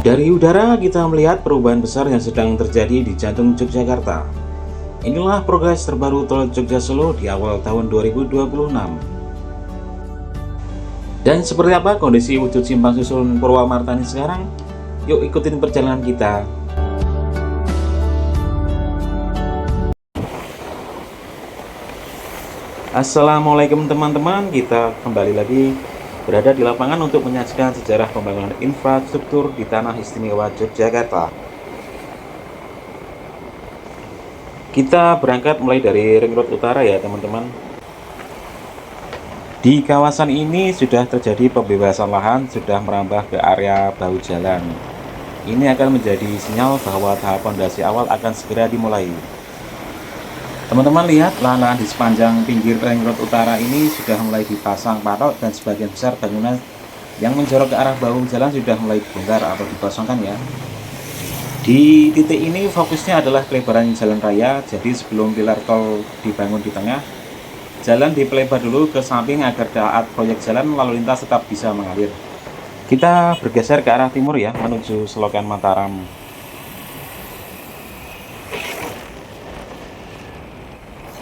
Dari udara kita melihat perubahan besar yang sedang terjadi di jantung Yogyakarta. Inilah progres terbaru tol Jogja Solo di awal tahun 2026. Dan seperti apa kondisi wujud simpang susun Purwamartani sekarang? Yuk ikutin perjalanan kita. Assalamualaikum teman-teman, kita kembali lagi berada di lapangan untuk menyaksikan sejarah pembangunan infrastruktur di Tanah Istimewa Yogyakarta. Kita berangkat mulai dari Ring Road Utara ya teman-teman. Di kawasan ini sudah terjadi pembebasan lahan, sudah merambah ke area bahu jalan. Ini akan menjadi sinyal bahwa tahap fondasi awal akan segera dimulai. Teman-teman lihat lahan-lahan di sepanjang pinggir Ring Road Utara ini sudah mulai dipasang patok dan sebagian besar bangunan yang menjorok ke arah bahu jalan sudah mulai dibongkar atau dikosongkan ya. Di titik ini fokusnya adalah pelebaran jalan raya, jadi sebelum pilar tol dibangun di tengah, jalan dipelebar dulu ke samping agar saat proyek jalan lalu lintas tetap bisa mengalir. Kita bergeser ke arah timur ya, menuju Selokan Mataram.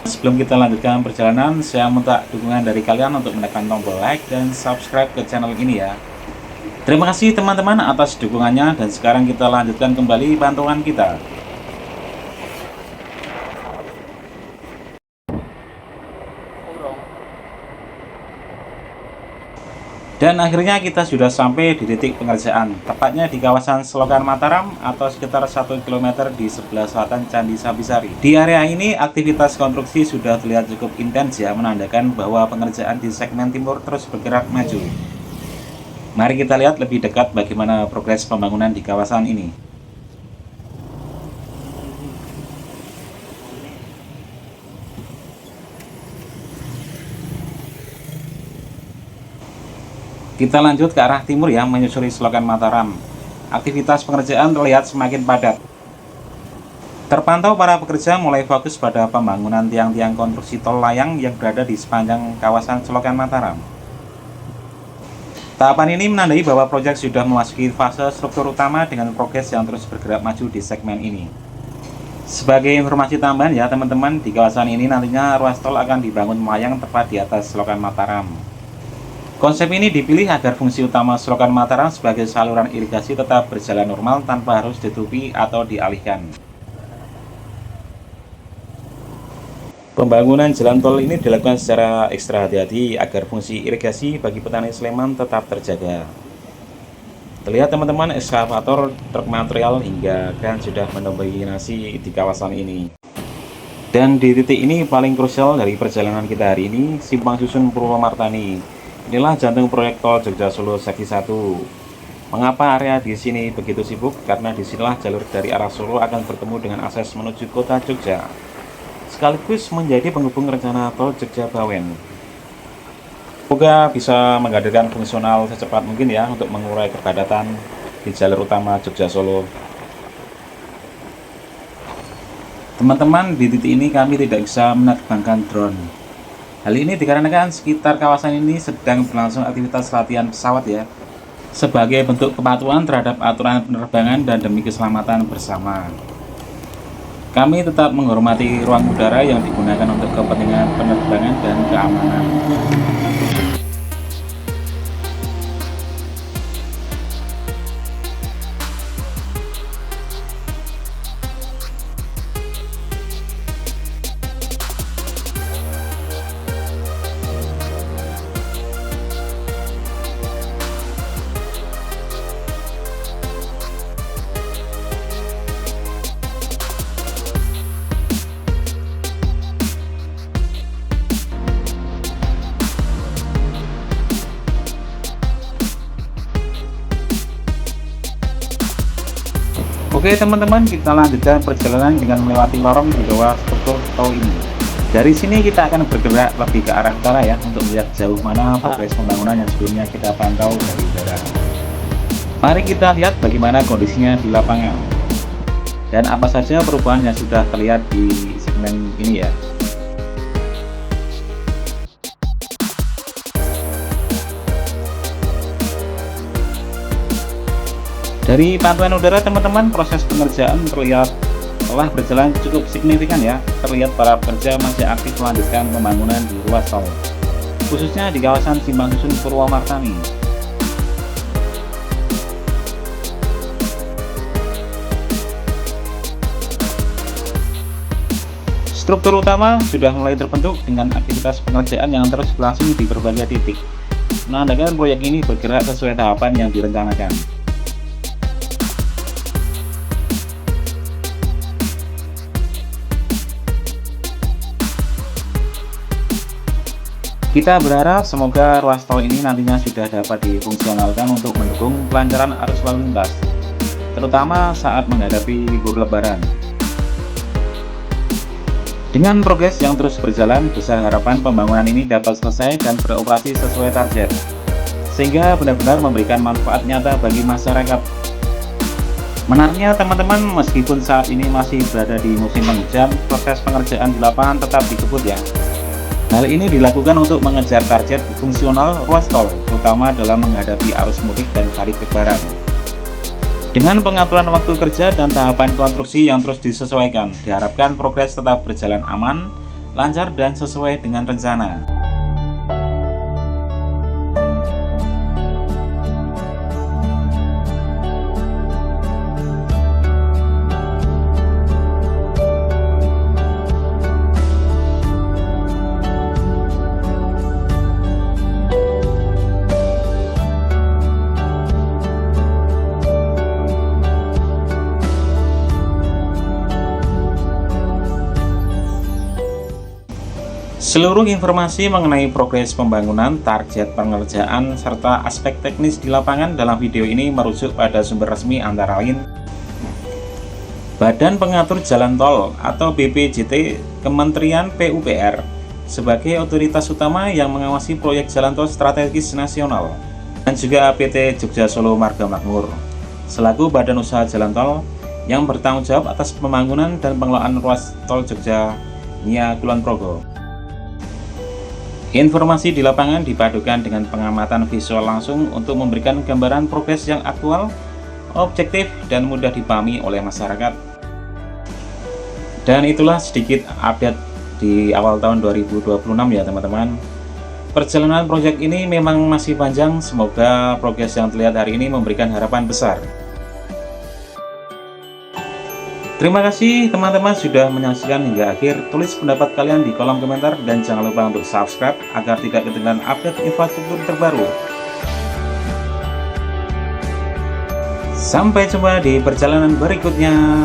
Sebelum kita lanjutkan perjalanan, saya minta dukungan dari kalian untuk menekan tombol like dan subscribe ke channel ini ya. Terima kasih teman-teman atas dukungannya, dan sekarang kita lanjutkan kembali pantauan kita. Dan akhirnya kita sudah sampai di titik pengerjaan, tepatnya di kawasan Selokan Mataram atau sekitar 1 km di sebelah selatan Candi Sabisari. Di area ini aktivitas konstruksi sudah terlihat cukup intens ya, menandakan bahwa pengerjaan di segmen timur terus bergerak maju. Mari kita lihat lebih dekat bagaimana progres pembangunan di kawasan ini. Kita lanjut ke arah timur ya, menyusuri Selokan Mataram. Aktivitas pengerjaan terlihat semakin padat. Terpantau para pekerja mulai fokus pada pembangunan tiang-tiang konstruksi tol layang yang berada di sepanjang kawasan Selokan Mataram. Tahapan ini menandai bahwa proyek sudah memasuki fase struktur utama dengan progres yang terus bergerak maju di segmen ini. Sebagai informasi tambahan ya teman-teman, di kawasan ini nantinya ruas tol akan dibangun melayang tepat di atas Selokan Mataram. Konsep ini dipilih agar fungsi utama Selokan Mataram sebagai saluran irigasi tetap berjalan normal tanpa harus ditutupi atau dialihkan. Pembangunan jalan tol ini dilakukan secara ekstra hati-hati agar fungsi irigasi bagi petani Sleman tetap terjaga. Terlihat teman-teman, ekskavator, truk material hingga kran sudah mendominasi di kawasan ini. Dan di titik ini paling krusial dari perjalanan kita hari ini, simpang susun Purwamartani. Inilah jantung proyek tol Jogja Solo Seksi 1. Mengapa area di sini begitu sibuk? Karena disinilah jalur dari arah Solo akan bertemu dengan akses menuju kota Jogja, sekaligus menjadi penghubung rencana tol Jogja Bawen. Semoga bisa menghadirkan fungsional secepat mungkin ya untuk mengurai kepadatan di jalur utama Jogja Solo. Teman-teman, di titik ini kami tidak bisa menerbangkan drone. Hal ini dikarenakan sekitar kawasan ini sedang berlangsung aktivitas latihan pesawat ya, sebagai bentuk kepatuhan terhadap aturan penerbangan dan demi keselamatan bersama. Kami tetap menghormati ruang udara yang digunakan untuk kepentingan penerbangan dan keamanan. Oke teman-teman, kita lanjutkan perjalanan dengan melewati lorong di bawah struktur tol ini. Dari sini kita akan bergerak lebih ke arah utara ya, untuk melihat jauh mana progres pembangunan yang sebelumnya kita pantau dari udara. Mari kita lihat bagaimana kondisinya di lapangan dan apa saja perubahan yang sudah terlihat di segmen ini ya. Dari pantauan udara teman-teman, proses pengerjaan terlihat telah berjalan cukup signifikan ya. Terlihat para pekerja masih aktif melanjutkan pembangunan di ruas tol, khususnya di kawasan Simpang Susun Purwomartani. Struktur utama sudah mulai terbentuk dengan aktivitas pengerjaan yang terus berlangsung di berbagai titik, menandakan proyek ini bergerak sesuai tahapan yang direncanakan. Kita berharap semoga ruas tol ini nantinya sudah dapat difungsionalkan untuk mendukung kelancaran arus lalu lintas, terutama saat menghadapi libur Lebaran. Dengan progres yang terus berjalan, besar harapan pembangunan ini dapat selesai dan beroperasi sesuai target, sehingga benar-benar memberikan manfaat nyata bagi masyarakat. Menariknya teman-teman, meskipun saat ini masih berada di musim penghujan, proses pengerjaan di lapangan tetap dikebut ya. Hal ini dilakukan untuk mengejar target fungsional ruas tol, terutama dalam menghadapi arus mudik dan hari Lebaran. Dengan pengaturan waktu kerja dan tahapan konstruksi yang terus disesuaikan, diharapkan progres tetap berjalan aman, lancar, dan sesuai dengan rencana. Seluruh informasi mengenai progres pembangunan, target pengerjaan, serta aspek teknis di lapangan dalam video ini merujuk pada sumber resmi antara lain Badan Pengatur Jalan Tol atau BPJT Kementerian PUPR sebagai otoritas utama yang mengawasi proyek jalan tol strategis nasional, dan juga PT Jogja Solo Marga Makmur selaku badan usaha jalan tol yang bertanggung jawab atas pembangunan dan pengelolaan ruas tol Jogja Nia Kulon Progo. Informasi di lapangan dipadukan dengan pengamatan visual langsung untuk memberikan gambaran progres yang aktual, objektif, dan mudah dipahami oleh masyarakat. Dan itulah sedikit update di awal tahun 2026 ya teman-teman. Perjalanan proyek ini memang masih panjang, semoga progres yang terlihat hari ini memberikan harapan besar. Terima kasih teman-teman sudah menyaksikan hingga akhir. Tulis pendapat kalian di kolom komentar dan jangan lupa untuk subscribe agar tidak ketinggalan update infrastruktur terbaru. Sampai jumpa di perjalanan berikutnya.